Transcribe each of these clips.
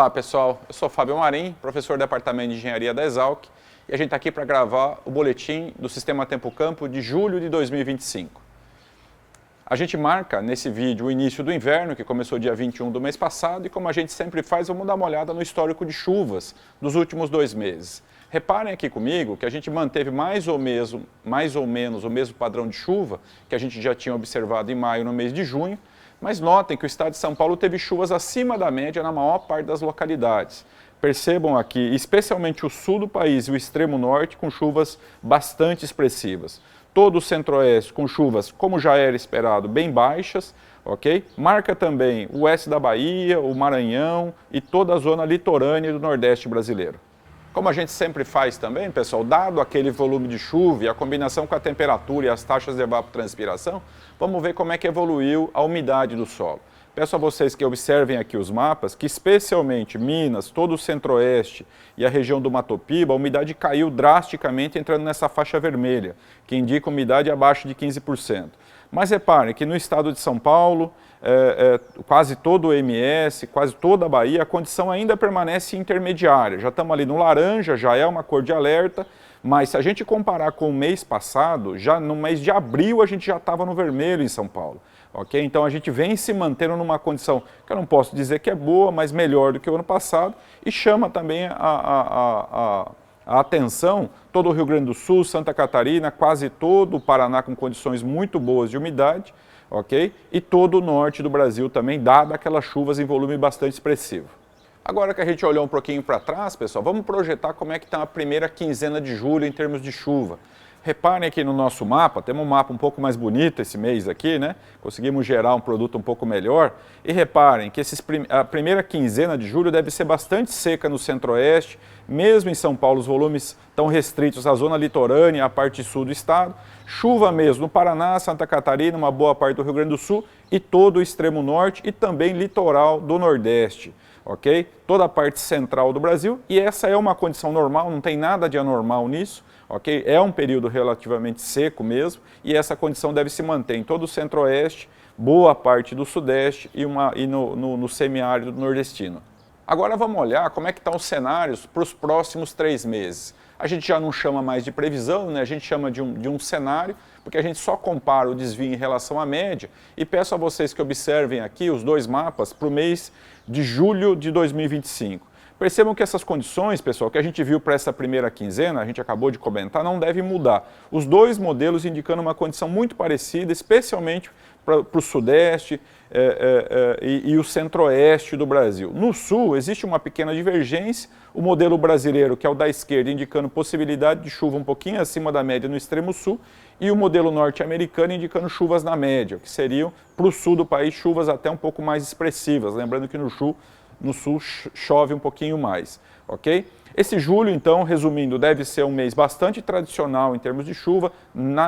Olá pessoal, eu sou Fábio Marim, professor do Departamento de Engenharia da Exalc e a gente está aqui para gravar o boletim do Sistema Tempo Campo de julho de 2025. A gente marca nesse vídeo o início do inverno, que começou dia 21 do mês passado, e como a gente sempre faz, vamos dar uma olhada no histórico de chuvas dos últimos 2 meses. Reparem aqui comigo que a gente manteve mais ou menos o mesmo padrão de chuva que a gente já tinha observado em maio no mês de junho, mas notem que o estado de São Paulo teve chuvas acima da média na maior parte das localidades. Percebam aqui, especialmente o sul do país e o extremo norte, com chuvas bastante expressivas. Todo o centro-oeste com chuvas, como já era esperado, bem baixas, ok? Marca também o oeste da Bahia, o Maranhão e toda a zona litorânea do Nordeste brasileiro. Como a gente sempre faz também, pessoal, dado aquele volume de chuva e a combinação com a temperatura e as taxas de evapotranspiração, vamos ver como é que evoluiu a umidade do solo. Peço a vocês que observem aqui os mapas, que especialmente Minas, todo o centro-oeste e a região do Mato Piba, a umidade caiu drasticamente entrando nessa faixa vermelha, que indica umidade abaixo de 15%. Mas reparem que no estado de São Paulo, quase todo o MS, quase toda a Bahia, a condição ainda permanece intermediária. Já estamos ali no laranja, já é uma cor de alerta, mas se a gente comparar com o mês passado, já no mês de abril a gente já estava no vermelho em São Paulo. Okay? Então a gente vem se mantendo numa condição que eu não posso dizer que é boa, mas melhor do que o ano passado, e chama também a atenção todo o Rio Grande do Sul, Santa Catarina, quase todo o Paraná com condições muito boas de umidade, ok? E todo o norte do Brasil também, dada aquelas chuvas em volume bastante expressivo. Agora que a gente olhou um pouquinho para trás, pessoal, vamos projetar como é que está a primeira quinzena de julho em termos de chuva. Reparem aqui no nosso mapa, temos um mapa um pouco mais bonito esse mês aqui, né? Conseguimos gerar um produto um pouco melhor. E reparem que a primeira quinzena de julho deve ser bastante seca no centro-oeste, mesmo em São Paulo os volumes estão restritos à zona litorânea, à parte sul do estado. Chuva mesmo no Paraná, Santa Catarina, uma boa parte do Rio Grande do Sul e todo o extremo norte e também litoral do Nordeste. Ok? Toda a parte central do Brasil, e essa é uma condição normal, não tem nada de anormal nisso, ok? É um período relativamente seco mesmo, e essa condição deve se manter em todo o centro-oeste, boa parte do sudeste e no semiárido nordestino. Agora vamos olhar como é que estão os cenários para os próximos 3 meses. A gente já não chama mais de previsão, né? A gente chama de um cenário, porque a gente só compara o desvio em relação à média, e peço a vocês que observem aqui os 2 mapas para o mês de julho de 2025. Percebam que essas condições, pessoal, que a gente viu para essa primeira quinzena, a gente acabou de comentar, não devem mudar. Os 2 modelos indicando uma condição muito parecida, especialmente para o sudeste e o centro-oeste do Brasil. No sul existe uma pequena divergência, o modelo brasileiro, que é o da esquerda, indicando possibilidade de chuva um pouquinho acima da média no extremo sul, e o modelo norte-americano indicando chuvas na média, que seriam, para o sul do país, chuvas até um pouco mais expressivas, lembrando que no sul chove um pouquinho mais, ok? Esse julho, então, resumindo, deve ser um mês bastante tradicional em termos de chuva,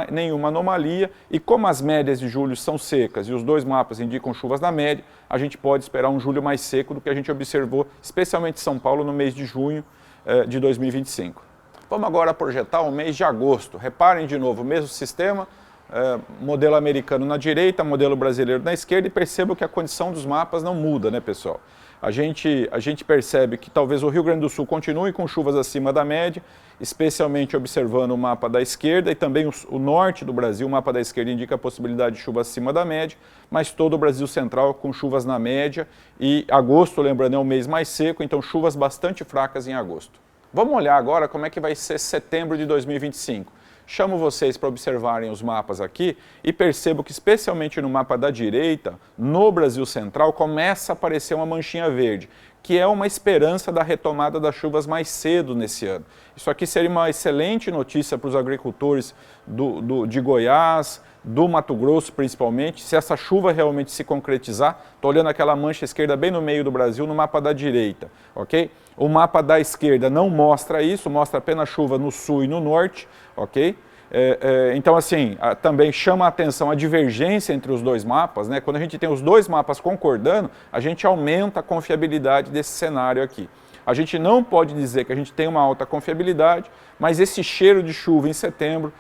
nenhuma anomalia, e como as médias de julho são secas e os 2 mapas indicam chuvas na média, a gente pode esperar um julho mais seco do que a gente observou, especialmente em São Paulo, no mês de junho de 2025. Vamos agora projetar o mês de agosto. Reparem de novo, o mesmo sistema, modelo americano na direita, modelo brasileiro na esquerda, e percebam que a condição dos mapas não muda, né, pessoal? A gente percebe que talvez o Rio Grande do Sul continue com chuvas acima da média, especialmente observando o mapa da esquerda, e também o norte do Brasil, o mapa da esquerda indica a possibilidade de chuva acima da média, mas todo o Brasil central com chuvas na média, e agosto, lembrando, é um mês mais seco, então chuvas bastante fracas em agosto. Vamos olhar agora como é que vai ser setembro de 2025. Chamo vocês para observarem os mapas aqui e percebo que, especialmente no mapa da direita, no Brasil Central, começa a aparecer uma manchinha verde, que é uma esperança da retomada das chuvas mais cedo nesse ano. Isso aqui seria uma excelente notícia para os agricultores de Goiás, do Mato Grosso principalmente, se essa chuva realmente se concretizar. Estou olhando aquela mancha esquerda bem no meio do Brasil, no mapa da direita, ok? O mapa da esquerda não mostra isso, mostra apenas chuva no sul e no norte, ok? Então, assim, também chama a atenção a divergência entre os 2 mapas, né? Quando a gente tem os 2 mapas concordando, a gente aumenta a confiabilidade desse cenário aqui. A gente não pode dizer que a gente tem uma alta confiabilidade, mas esse cheiro de chuva em setembro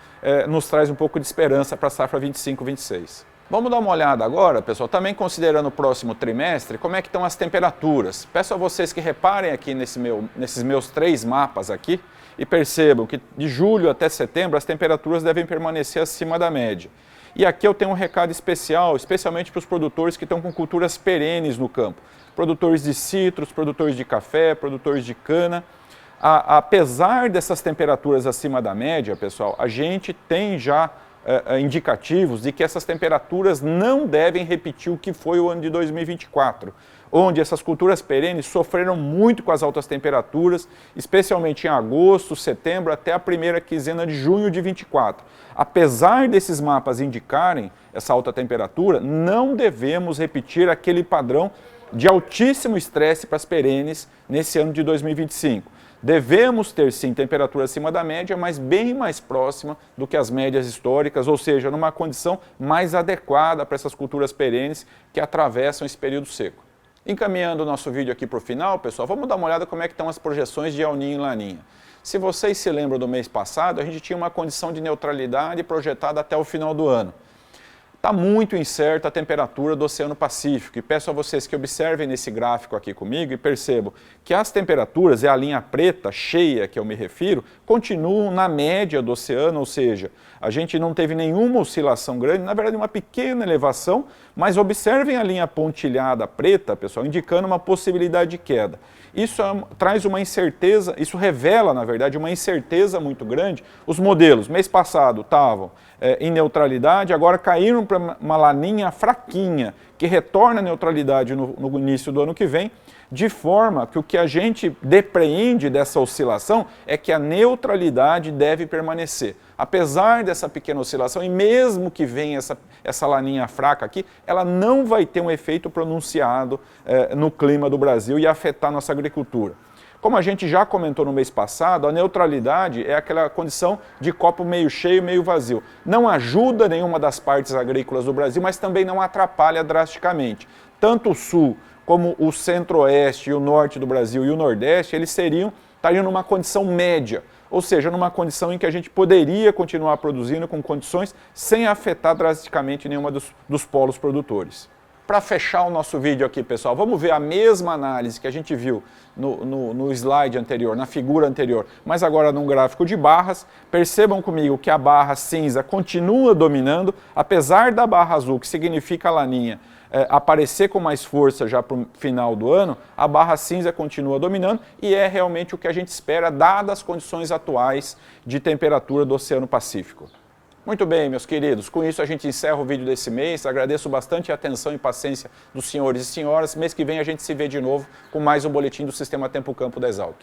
nos traz um pouco de esperança para a safra 25-26. Vamos dar uma olhada agora, pessoal, também considerando o próximo trimestre, como é que estão as temperaturas. Peço a vocês que reparem aqui nesses meus 3 mapas aqui e percebam que de julho até setembro as temperaturas devem permanecer acima da média. E aqui eu tenho um recado especial, especialmente para os produtores que estão com culturas perenes no campo. Produtores de citros, produtores de café, produtores de cana. Apesar dessas temperaturas acima da média, pessoal, a gente tem já indicativos de que essas temperaturas não devem repetir o que foi o ano de 2024, onde essas culturas perenes sofreram muito com as altas temperaturas, especialmente em agosto, setembro, até a primeira quinzena de junho de 24. Apesar desses mapas indicarem essa alta temperatura, não devemos repetir aquele padrão de altíssimo estresse para as perenes nesse ano de 2025. Devemos ter sim temperatura acima da média, mas bem mais próxima do que as médias históricas, ou seja, numa condição mais adequada para essas culturas perenes que atravessam esse período seco. Encaminhando o nosso vídeo aqui para o final, pessoal, vamos dar uma olhada como é que estão as projeções de El Niño e Laninha. Se vocês se lembram do mês passado, a gente tinha uma condição de neutralidade projetada até o final do ano. Está muito incerta a temperatura do Oceano Pacífico e peço a vocês que observem nesse gráfico aqui comigo e percebam que as temperaturas, é a linha preta cheia que eu me refiro, continuam na média do oceano, ou seja, a gente não teve nenhuma oscilação grande, na verdade uma pequena elevação, mas observem a linha pontilhada preta, pessoal, indicando uma possibilidade de queda. Isso traz uma incerteza, isso revela, na verdade, uma incerteza muito grande. Os modelos, mês passado, estavam em neutralidade, agora caíram para uma laninha fraquinha, que retorna à neutralidade no início do ano que vem, de forma que o que a gente depreende dessa oscilação é que a neutralidade deve permanecer. Apesar dessa pequena oscilação, e mesmo que venha essa laninha fraca aqui, ela não vai ter um efeito pronunciado no clima do Brasil e afetar nossa agricultura. Como a gente já comentou no mês passado, a neutralidade é aquela condição de copo meio cheio, meio vazio. Não ajuda nenhuma das partes agrícolas do Brasil, mas também não atrapalha drasticamente. Tanto o sul como o centro-oeste e o norte do Brasil e o nordeste, eles estariam numa condição média, ou seja, numa condição em que a gente poderia continuar produzindo com condições sem afetar drasticamente nenhuma dos polos produtores. Para fechar o nosso vídeo aqui, pessoal, vamos ver a mesma análise que a gente viu no slide anterior, na figura anterior, mas agora num gráfico de barras. Percebam comigo que a barra cinza continua dominando, apesar da barra azul, que significa a laninha, aparecer com mais força já para o final do ano, a barra cinza continua dominando e é realmente o que a gente espera, dadas as condições atuais de temperatura do Oceano Pacífico. Muito bem, meus queridos, com isso a gente encerra o vídeo desse mês. Agradeço bastante a atenção e paciência dos senhores e senhoras. Mês que vem a gente se vê de novo com mais um boletim do Sistema Tempo Campo da Exalc.